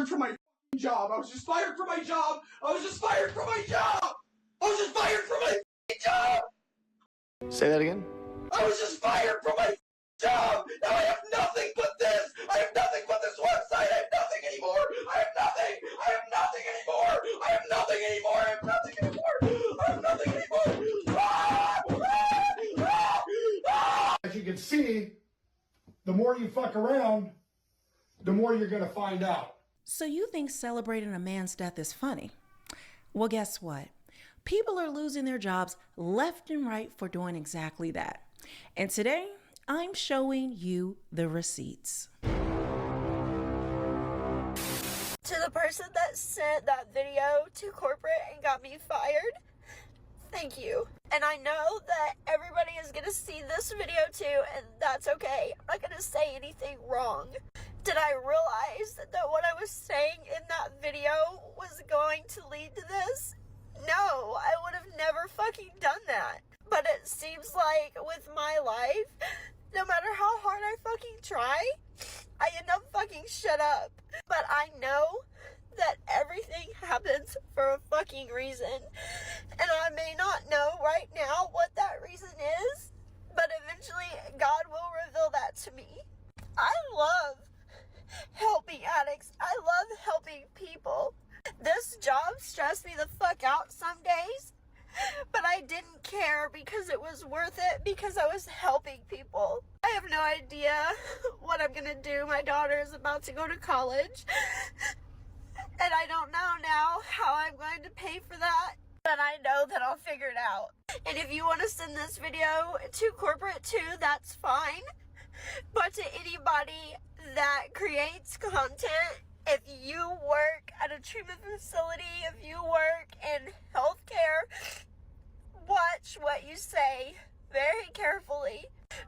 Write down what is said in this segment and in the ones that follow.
from my job. I was just fired from my job. I was just fired from my job. I was just fired from my job. Say that again? I was just fired from my job. Now I have nothing but this. I have nothing but this website. I have nothing anymore. I have nothing. I have nothing anymore. I have nothing anymore. I have nothing anymore. I have nothing anymore. Ah! Ah! Ah! As you can see, the more you fuck around, the more you're gonna find out. So you think celebrating a man's death is funny? Well, guess what? People are losing their jobs left and right for doing exactly that. And today, I'm showing you the receipts. To the person that sent that video to corporate and got me fired, thank you. And I know that everybody is gonna see this video too, and that's okay. I'm not gonna say anything wrong. Did I realize that what I was saying in that video was going to lead to this? No, I would have never fucking done that. But it seems like with my life, no matter how hard I fucking try, I end up fucking shut up. But I know that everything happens for a fucking reason. And I may not know right now what that reason is, but eventually God will reveal that to me. I love helping addicts. I love helping people. This job stressed me the fuck out some days, but I didn't care because it was worth it because I was helping people. I have no idea what I'm gonna do. My daughter is about to go to college, and I don't know now how I'm going to pay for that, but I know that I'll figure it out. And if you want to send this video to corporate too, that's fine. But to anybody that creates content, if you work at a treatment facility, if you work in healthcare, watch what you say very carefully,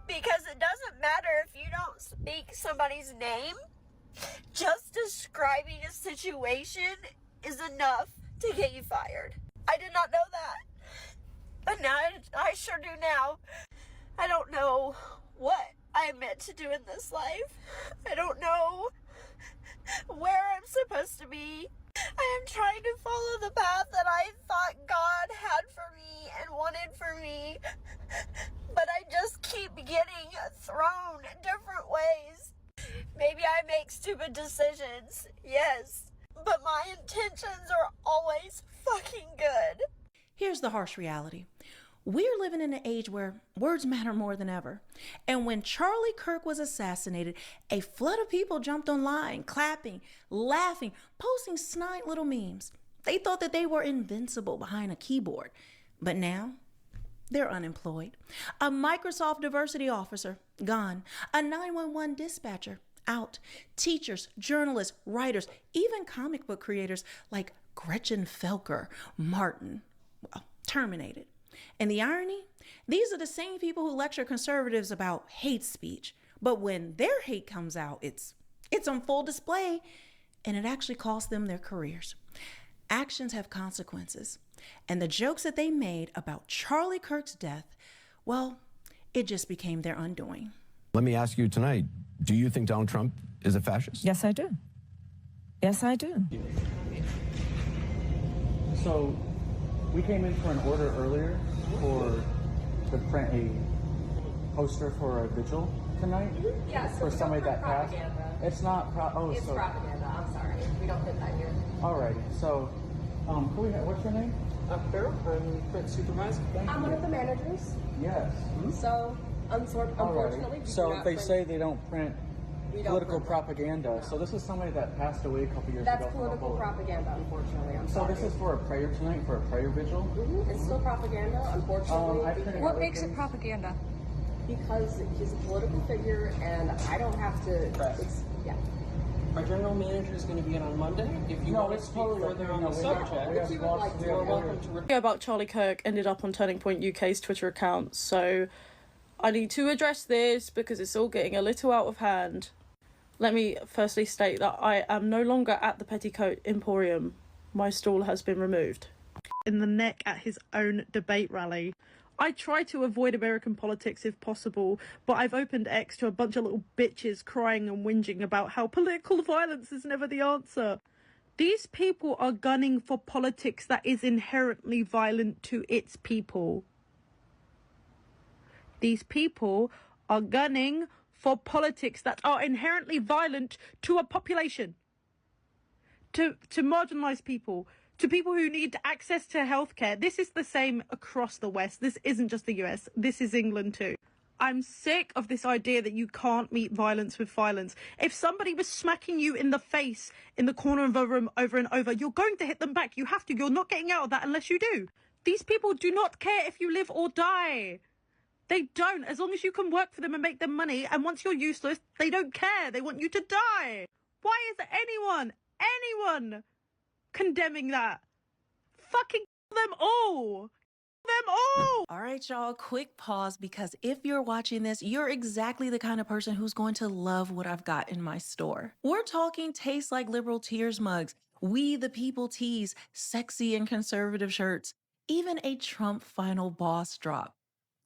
because it doesn't matter if you don't speak somebody's name. Just describing a situation is enough to get you fired. I did not know that, but now I sure do now. I don't know what I'm meant to do in this life. I don't know where I'm supposed to be. I am trying to follow the path that I thought God had for me and wanted for me, but I just keep getting thrown different ways. Maybe I make stupid decisions, yes, but my intentions are always fucking good. Here's the harsh reality. We're living in an age where words matter more than ever. And when Charlie Kirk was assassinated, a flood of people jumped online, clapping, laughing, posting snide little memes. They thought that they were invincible behind a keyboard. But now, they're unemployed. A Microsoft diversity officer, gone. A 911 dispatcher, out. Teachers, journalists, writers, even comic book creators like Gretchen Felker Martin, terminated. And the irony? These are the same people who lecture conservatives about hate speech. But when their hate comes out, it's on full display, and it actually costs them their careers. Actions have consequences. And the jokes that they made about Charlie Kirk's death, well, it just became their undoing. Let me ask you tonight, do you think Donald Trump is a fascist? Yes, I do. Yes, I do. So, we came in for an order earlier to print a poster for a vigil tonight. Yeah, so for somebody that passed. It's not it's propaganda. I'm sorry. We don't put that here. Alrighty. So, what's your name? Carol. I'm print supervisor. I'm one of the managers. Yes. So, unfortunately, so they say they don't print political propaganda. So this is somebody that passed away a couple years ago. That's political propaganda, unfortunately. I'm so sorry. this is for a prayer tonight, for a prayer vigil? It's still propaganda, unfortunately. What makes it propaganda? Because he's a political figure, and I don't have to. Yeah. Our general manager is going to be in on Monday. If you want to speak further on the subject, you would like to. you're welcome to. Video about Charlie Kirk ended up on Turning Point UK's Twitter account, so I need to address this because it's all getting a little out of hand. Let me firstly state that I am no longer at the Petticoat Emporium. My stall has been removed. In the neck at his own debate rally I try to avoid American politics if possible, but I've opened X to a bunch of little bitches crying and whinging about how political violence is never the answer. These people are gunning for politics that is inherently violent to its people. These people are gunning for politics that are inherently violent to a population, to marginalised people, to people who need access to healthcare. This is the same across the West. This isn't just the US. This is England too. I'm sick of this idea that you can't meet violence with violence. If somebody was smacking you in the face in the corner of a room over and over, you're going to hit them back. You have to. You're not getting out of that unless you do. These people do not care if you live or die. They don't. As long as you can work for them and make them money, and once you're useless, they don't care. They want you to die. Why is anyone condemning that? Fucking them all. Them all. All right, y'all, quick pause, because if you're watching this, you're exactly the kind of person who's going to love what I've got in my store. We're talking taste like liberal tears mugs, we the people tees, sexy and conservative shirts, even a Trump final boss drop.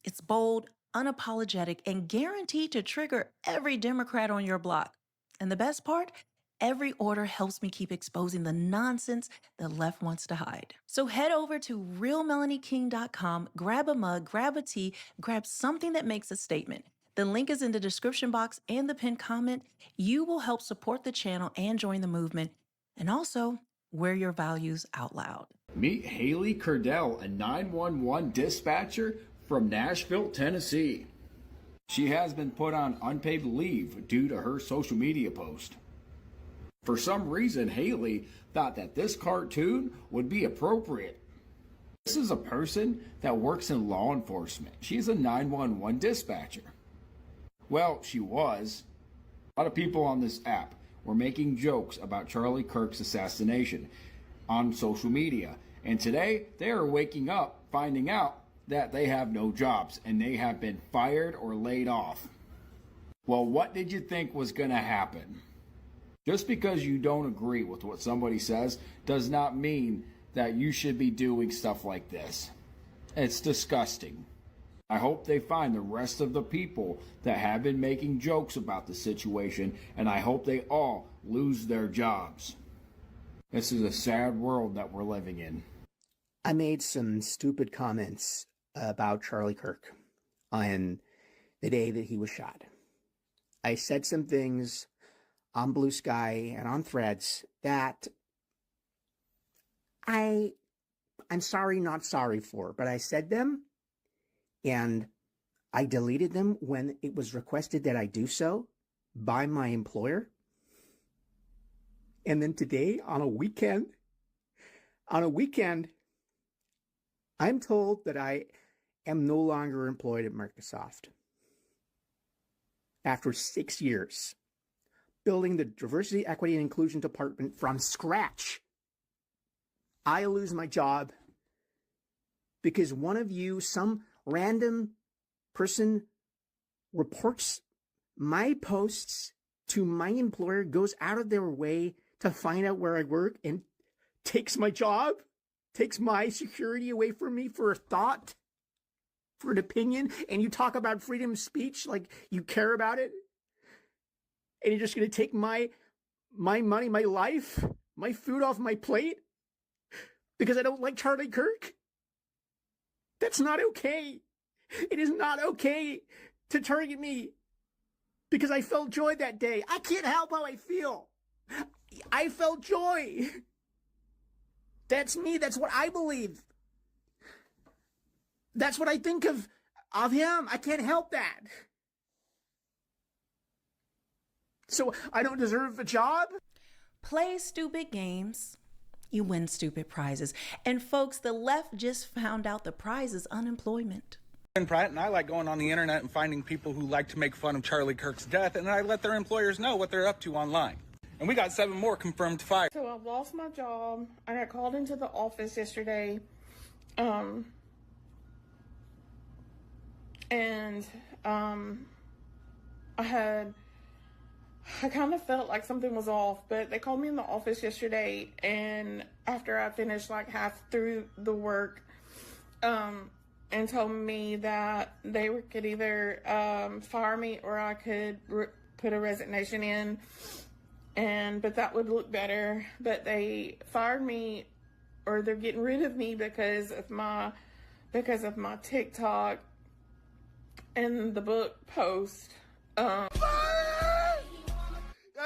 It's bold, unapologetic, and guaranteed to trigger every Democrat on your block. And the best part? Every order helps me keep exposing the nonsense the left wants to hide. So head over to realmelanieking.com, grab a mug, grab a tea, grab something that makes a statement. The link is in the description box and the pinned comment. You will help support the channel and join the movement, and also wear your values out loud. Meet Haley Curdell, a 911 dispatcher from Nashville, Tennessee. She has been put on unpaid leave due to her social media post. For some reason, Haley thought that this cartoon would be appropriate. This is a person that works in law enforcement. She's a 911 dispatcher. Well, she was. A lot of people on this app were making jokes about Charlie Kirk's assassination on social media. And today, they are waking up, finding out that they have no jobs and they have been fired or laid off. Well, what did you think was going to happen? Just because you don't agree with what somebody says does not mean that you should be doing stuff like this. It's disgusting. I hope they find the rest of the people that have been making jokes about the situation, and I hope they all lose their jobs. This is a sad world that we're living in. I made some stupid comments about Charlie Kirk on the day that he was shot. I said some things on Blue Sky and on Threads that I'm sorry, not sorry for, but I said them and I deleted them when it was requested that I do so by my employer. And then today on a weekend, I'm told that I am no longer employed at Microsoft. After 6 years, building the diversity, equity, and inclusion department from scratch, I lose my job because one of you, some random person, reports my posts to my employer, goes out of their way to find out where I work, and takes my job, takes my security away from me for a thought, for an opinion. And you talk about freedom of speech like you care about it. And you're just going to take my money, my life, my food off my plate because I don't like Charlie Kirk? That's not okay. It is not okay to target me because I felt joy that day. I can't help how I feel. I felt joy. That's me. That's what I believe. That's what I think of him. I can't help that. So I don't deserve a job? Play stupid games, you win stupid prizes. And folks, the left just found out the prize is unemployment. And I like going on the internet and finding people who like to make fun of Charlie Kirk's death, and I let their employers know what they're up to online. And we got 7 more confirmed fired. So I've lost my job. I got called into the office yesterday. I kind of felt like something was off, but they called me in the office yesterday, and after I finished like half through the work, and told me that they could either fire me or I could put a resignation in, but that would look better. But they fired me, or they're getting rid of me because of my TikTok and the book post. I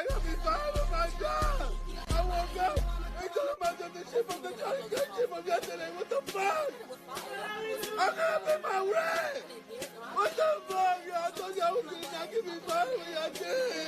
got me fired on my job. I woke up and told about the shit from the Charlie Kirk shit from yesterday. What the fuck? I'm not paying my rent. What the fuck, y'all? I told y'all was gonna not give me fired when y'all did.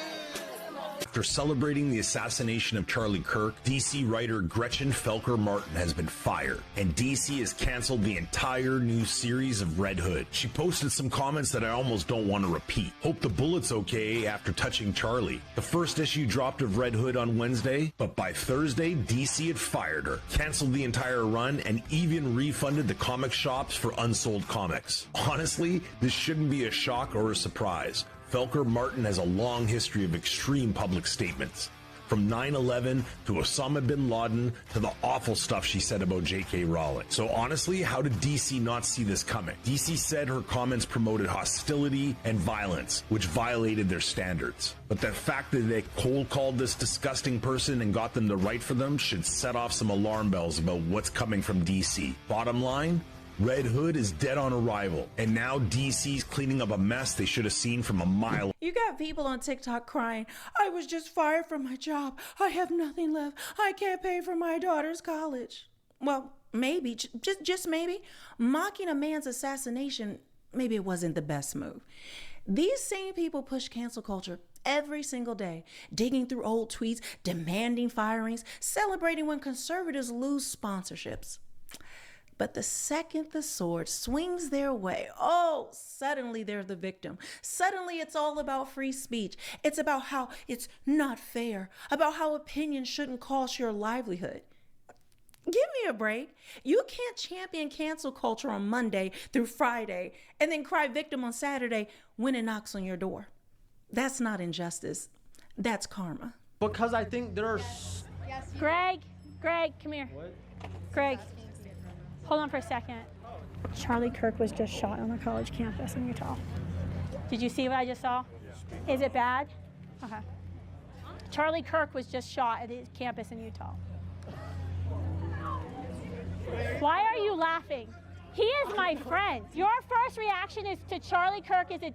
After celebrating the assassination of Charlie Kirk, DC writer Gretchen Felker Martin has been fired, and DC has canceled the entire new series of Red Hood. She posted some comments that I almost don't want to repeat. Hope the bullet's okay after touching Charlie. The first issue dropped of Red Hood on Wednesday, but by Thursday, DC had fired her, canceled the entire run, and even refunded the comic shops for unsold comics. Honestly, this shouldn't be a shock or a surprise. Felker Martin has a long history of extreme public statements, from 9/11 to Osama bin Laden to the awful stuff she said about J.K. Rowling. So honestly, how did DC not see this coming? DC said her comments promoted hostility and violence, which violated their standards. But the fact that they cold called this disgusting person and got them to write for them should set off some alarm bells about what's coming from DC. Bottom line, Red Hood is dead on arrival, and now DC's cleaning up a mess they should have seen from a mile. You got people on TikTok crying, I was just fired from my job. I have nothing left. I can't pay for my daughter's college. Well, maybe, just maybe, mocking a man's assassination, maybe it wasn't the best move. These same people push cancel culture every single day, digging through old tweets, demanding firings, celebrating when conservatives lose sponsorships. But the second the sword swings their way, oh, suddenly they're the victim. Suddenly it's all about free speech. It's about how it's not fair, about how opinions shouldn't cost your livelihood. Give me a break. You can't champion cancel culture on Monday through Friday and then cry victim on Saturday when it knocks on your door. That's not injustice. That's karma. Because I think there are... Greg, come here. What? Greg. Hold on for a second. Charlie Kirk was just shot on a college campus in Utah. Did you see what I just saw? Is it bad? Okay. Charlie Kirk was just shot at his campus in Utah. Why are you laughing? He is my friend. Your first reaction is to Charlie Kirk is a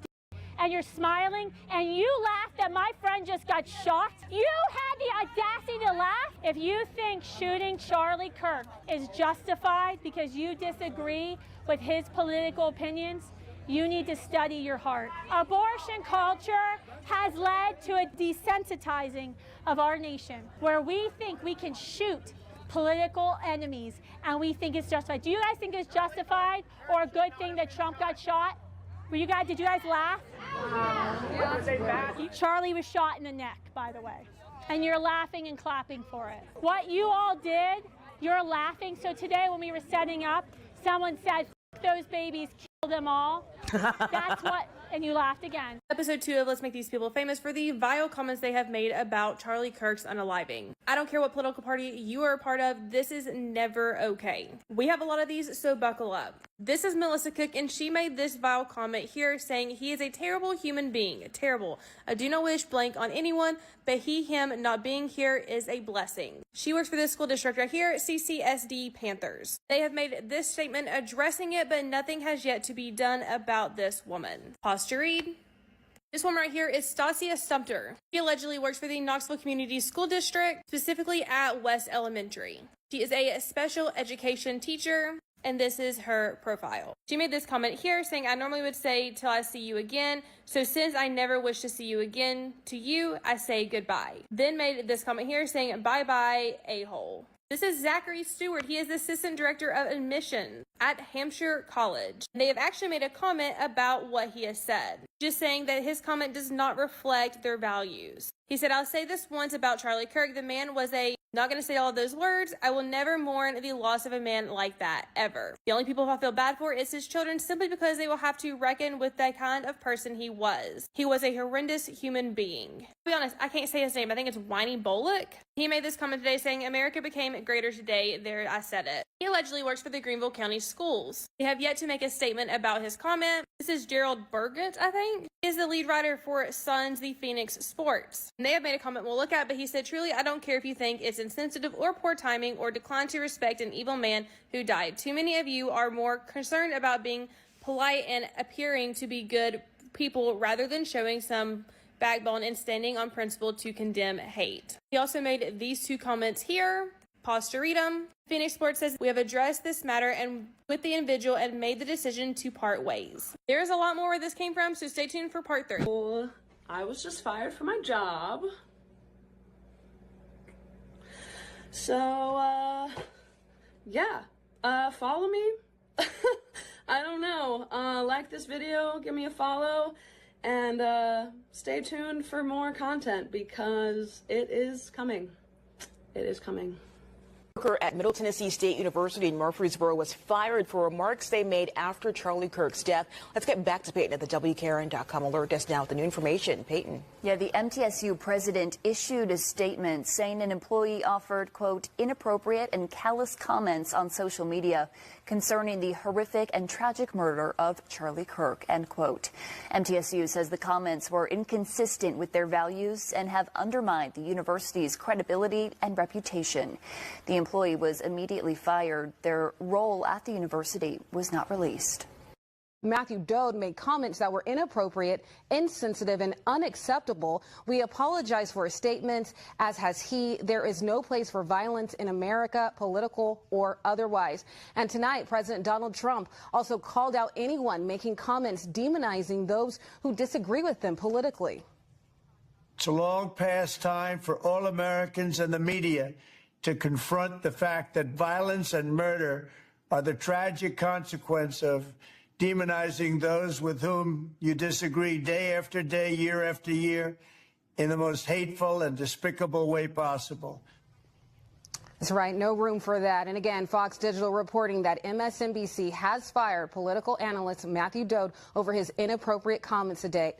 and you're smiling, and you laugh that my friend just got shot? You had the audacity to laugh? If you think shooting Charlie Kirk is justified because you disagree with his political opinions, you need to study your heart. Abortion culture has led to a desensitizing of our nation, where we think we can shoot political enemies, and we think it's justified. Do you guys think it's justified or a good thing that Trump got shot? Did you guys laugh? Charlie was shot in the neck, by the way. And you're laughing and clapping for it. What you all did, you're laughing. So today when we were setting up, someone said, "F those babies, kill them all." That's what, and you laughed again. Episode 2 of Let's Make These People Famous for the vile comments they have made about Charlie Kirk's unaliving. I don't care what political party you are a part of, this is never okay. We have a lot of these, so buckle up. This is Melissa Cook, and she made this vile comment here saying he is a terrible human being. Terrible. I do not wish blank on anyone, but him not being here is a blessing. She works for this school district right here, CCSD Panthers. They have made this statement addressing it, but nothing has yet to be done about this woman. Pause to read. This woman right here is Stasia Sumter. She allegedly works for the Knoxville Community School District, specifically at West Elementary. She is a special education teacher, and this is her profile. She made this comment here saying, "I normally would say till I see you again, so since I never wish to see you again, to you, I say goodbye." Then made this comment here saying, "Bye-bye, a-hole." This is Zachary Stewart. He is the Assistant Director of Admissions at Hampshire College. They have actually made a comment about what he has said, just saying that his comment does not reflect their values. He said, "I'll say this once about Charlie Kirk. The man was a Not gonna say all of those words. I will never mourn the loss of a man like that, ever. The only people I feel bad for is his children, simply because they will have to reckon with the kind of person he was. He was a horrendous human being. To be honest, I can't say his name. I think it's Whiny Bullock. He made this comment today saying, America became greater today. There, I said it. He allegedly works for the Greenville County Schools. They have yet to make a statement about his comment. This is Gerald Burgett, I think. He is the lead writer for Suns the Phoenix Sports. And they have made a comment we'll look at, but he said, truly, I don't care if you think it's insensitive or poor timing or decline to respect an evil man who died. Too many of you are more concerned about being polite and appearing to be good people rather than showing some backbone and standing on principle to condemn hate. He also made these two comments here. Pause to read them. Phoenix Sports says, we have addressed this matter and with the individual and made the decision to part ways. There is a lot more where this came from, so stay tuned for part 3. I was just fired from my job. So, yeah, follow me. I don't know. Like this video, give me a follow, and stay tuned for more content because it is coming. It is coming. Worker at Middle Tennessee State University in Murfreesboro was fired for remarks they made after Charlie Kirk's death. Let's get back to Peyton at the WKRN.com alert desk now with the new information. Peyton. Yeah, the MTSU president issued a statement saying an employee offered, quote, inappropriate and callous comments on social media concerning the horrific and tragic murder of Charlie Kirk, end quote. MTSU says the comments were inconsistent with their values and have undermined the university's credibility and reputation. The employee was immediately fired. Their role at the university was not released. Matthew Dode made comments that were inappropriate, insensitive, and unacceptable. We apologize for his statements, as has he. There is no place for violence in America, political or otherwise. And tonight, President Donald Trump also called out anyone making comments demonizing those who disagree with them politically. It's a long past time for all Americans and the media to confront the fact that violence and murder are the tragic consequence of demonizing those with whom you disagree day after day, year after year, in the most hateful and despicable way possible. That's right. No room for that. And again, Fox Digital reporting that MSNBC has fired political analyst Matthew Dode over his inappropriate comments today.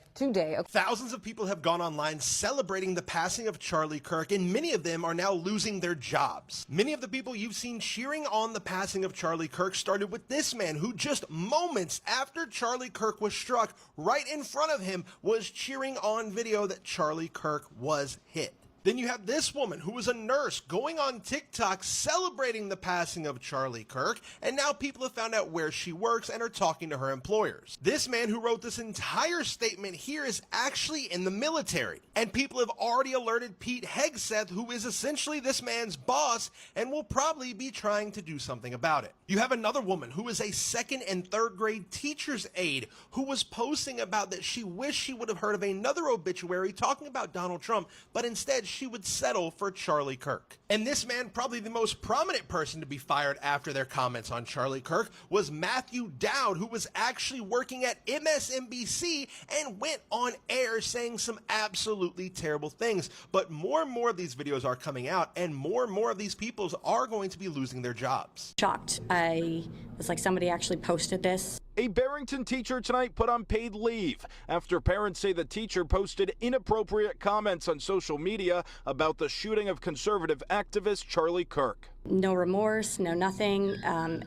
Thousands of people have gone online celebrating the passing of Charlie Kirk, and many of them are now losing their jobs. Many of the people you've seen cheering on the passing of Charlie Kirk started with this man who just moments after Charlie Kirk was struck, right in front of him, was cheering on video that Charlie Kirk was hit. Then you have this woman who was a nurse going on TikTok celebrating the passing of Charlie Kirk, and now people have found out where she works and are talking to her employers. This man who wrote this entire statement here is actually in the military, and people have already alerted Pete Hegseth, who is essentially this man's boss, and will probably be trying to do something about it. You have another woman who is a 2nd and 3rd grade teacher's aide who was posting about that she wished she would have heard of another obituary talking about Donald Trump, but instead she would settle for Charlie Kirk. And this man, probably the most prominent person to be fired after their comments on Charlie Kirk, was Matthew Dowd, who was actually working at MSNBC and went on air saying some absolutely terrible things. But more and more of these videos are coming out, and more of these people are going to be losing their jobs. Shocked. I was like, somebody actually posted this. A Barrington teacher tonight put on paid leave after parents say the teacher posted inappropriate comments on social media about the shooting of conservative activist Charlie Kirk. No remorse, no nothing.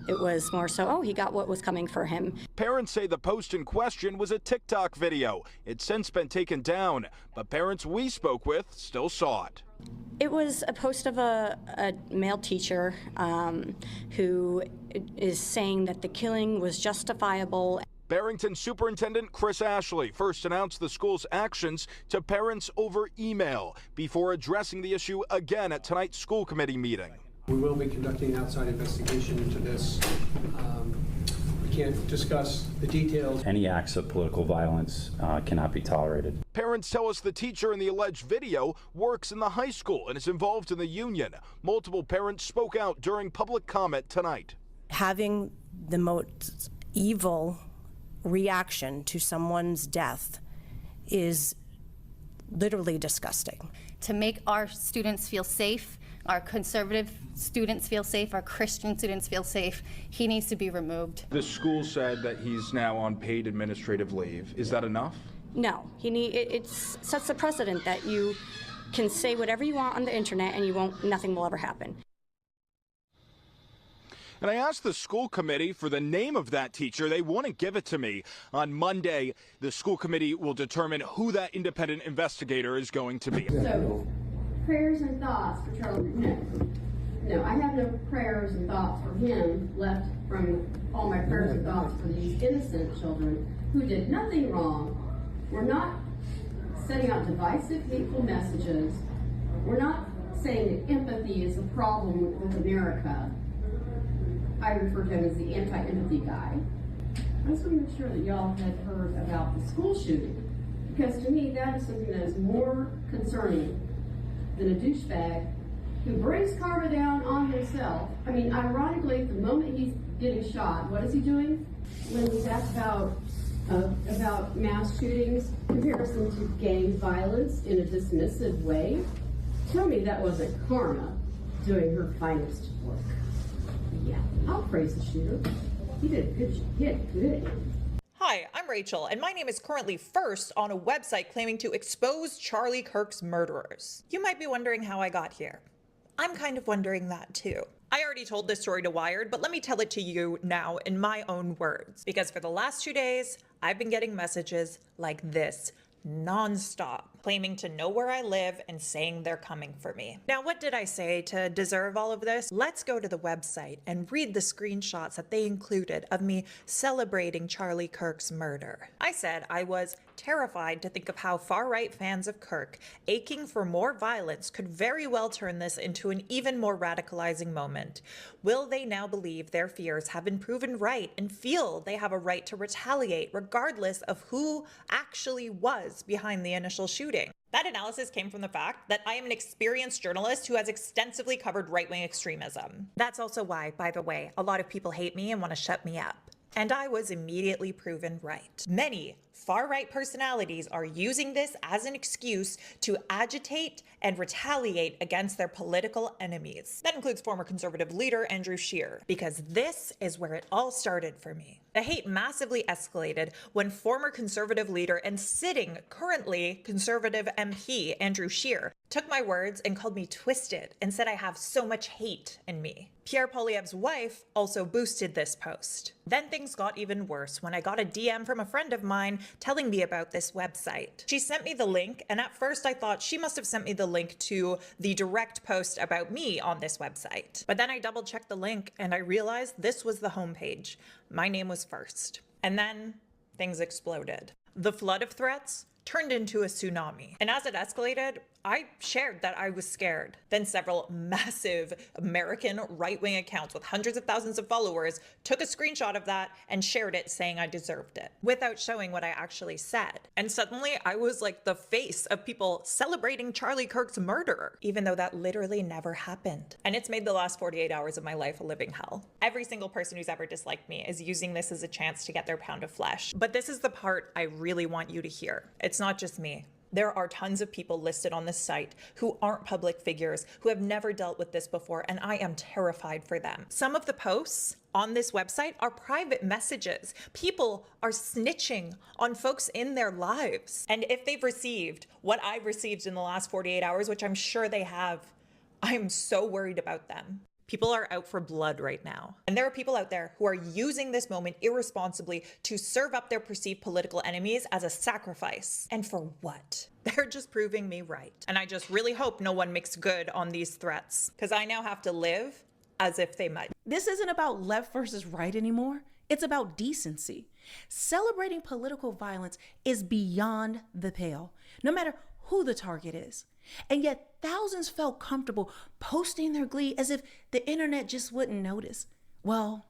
It was more so, oh, he got what was coming for him. Parents say the post in question was a TikTok video. It's since been taken down, but parents we spoke with still saw it. It was a post of a male teacher who is saying that the killing was justifiable. Barrington Superintendent Chris Ashley first announced the school's actions to parents over email before addressing the issue again at tonight's school committee meeting. We will be conducting an outside investigation into this. We can't discuss the details. Any acts of political violence cannot be tolerated. Parents tell us the teacher in the alleged video works in the high school and is involved in the union. Multiple parents spoke out during public comment tonight. Having the most evil reaction to someone's death is literally disgusting. To make our students feel safe, Our conservative students feel safe, our Christian students feel safe. He needs to be removed. The school said that he's now on paid administrative leave. Is that enough? No, it sets a precedent that you can say whatever you want on the internet and nothing will ever happen. And I asked the school committee for the name of that teacher. They wouldn't give it to me. On Monday, the school committee will determine who that independent investigator is going to be. So, prayers and thoughts for Charlie? No, I have no prayers and thoughts for him left from all my prayers and thoughts for these innocent children who did nothing wrong. We're not setting out divisive, hateful messages. We're not saying that empathy is a problem with America. I refer to him as the anti-empathy guy. I just want to make sure that y'all had heard about the school shooting, because to me that is something that is more concerning than a douchebag who brings karma down on himself. I mean, ironically, the moment he's getting shot, what is he doing? When he's asked about mass shootings, comparison to gang violence in a dismissive way, tell me that wasn't karma doing her finest work. Yeah, I'll praise the shooter. He did a good. Hi, I'm Rachel, and my name is currently first on a website claiming to expose Charlie Kirk's murderers. You might be wondering how I got here. I'm kind of wondering that too. I already told this story to Wired, but let me tell it to you now in my own words. Because for the last 2 days, I've been getting messages like this non-stop, claiming to know where I live and saying they're coming for me. Now, what did I say to deserve all of this? Let's go to the website and read the screenshots that they included of me celebrating Charlie Kirk's murder. I said I was terrified to think of how far-right fans of Kirk, aching for more violence, could very well turn this into an even more radicalizing moment. Will they now believe their fears have been proven right and feel they have a right to retaliate regardless of who actually was behind the initial shooting? That analysis came from the fact that I am an experienced journalist who has extensively covered right-wing extremism. That's also why, by the way, a lot of people hate me and want to shut me up. And I was immediately proven right. Many far-right personalities are using this as an excuse to agitate and retaliate against their political enemies. That includes former conservative leader Andrew Scheer, because this is where it all started for me. The hate massively escalated when former conservative leader and sitting currently conservative MP Andrew Scheer took my words and called me twisted and said I have so much hate in me. Pierre Poilievre's wife also boosted this post. Then things got even worse when I got a DM from a friend of mine telling me about this website. She sent me the link, and at first I thought she must have sent me the link to the direct post about me on this website. But then I double-checked the link and I realized this was the homepage. My name was first. And then things exploded. The flood of threats turned into a tsunami. And as it escalated, I shared that I was scared. Then several massive American right-wing accounts with hundreds of thousands of followers took a screenshot of that and shared it saying I deserved it, without showing what I actually said. And suddenly I was like the face of people celebrating Charlie Kirk's murder, even though that literally never happened. And it's made the last 48 hours of my life a living hell. Every single person who's ever disliked me is using this as a chance to get their pound of flesh. But this is the part I really want you to hear. It's not just me. There are tons of people listed on this site who aren't public figures, who have never dealt with this before, and I am terrified for them. Some of the posts on this website are private messages. People are snitching on folks in their lives. And if they've received what I've received in the last 48 hours, which I'm sure they have, I'm so worried about them. People are out for blood right now. And there are people out there who are using this moment irresponsibly to serve up their perceived political enemies as a sacrifice. And for what? They're just proving me right. And I just really hope no one makes good on these threats, because I now have to live as if they might. This isn't about left versus right anymore. It's about decency. Celebrating political violence is beyond the pale, no matter who the target is. And yet thousands felt comfortable posting their glee as if the internet just wouldn't notice. Well,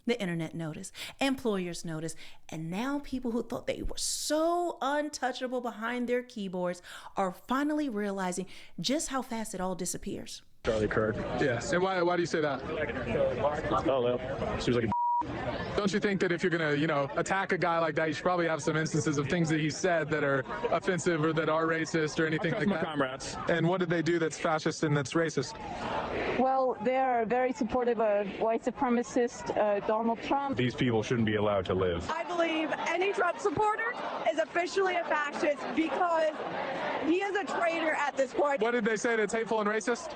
the internet noticed, employers noticed, and now people who thought they were so untouchable behind their keyboards are finally realizing just how fast it all disappears. Charlie Kirk. Yes. And why do you say that? I don't know. Seems like a Don't you think that if you're going to, attack a guy like that, you should probably have some instances of things that he said that are offensive or that are racist or anything like that? Comrades. And what did they do that's fascist and that's racist? Well, they are very supportive of white supremacist Donald Trump. These people shouldn't be allowed to live. I believe any Trump supporter is officially a fascist because he is a traitor at this point. What did they say that's hateful and racist?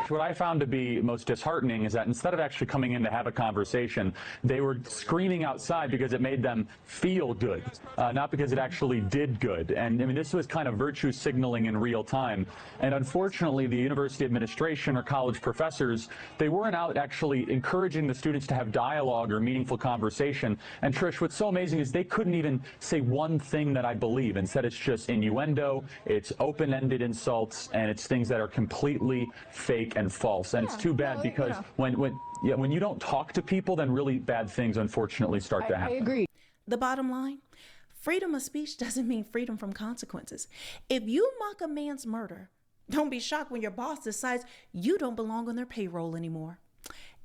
What I found to be most disheartening is that instead of actually coming in to have a conversation, they were screaming outside because it made them feel good, not because it actually did good. And I mean, this was kind of virtue signaling in real time. And unfortunately, the university administration or college professors, they weren't out actually encouraging the students to have dialogue or meaningful conversation. And Trish, what's so amazing is they couldn't even say one thing that I believe. Instead, it's just innuendo, it's open-ended insults, and it's things that are completely fake and false. And it's too bad because when you don't talk to people, then really bad things unfortunately start to happen. I agree. The bottom line, freedom of speech doesn't mean freedom from consequences. If you mock a man's murder, don't be shocked when your boss decides you don't belong on their payroll anymore.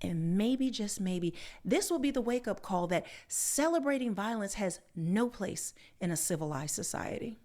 And maybe, just maybe, this will be the wake-up call that celebrating violence has no place in a civilized society.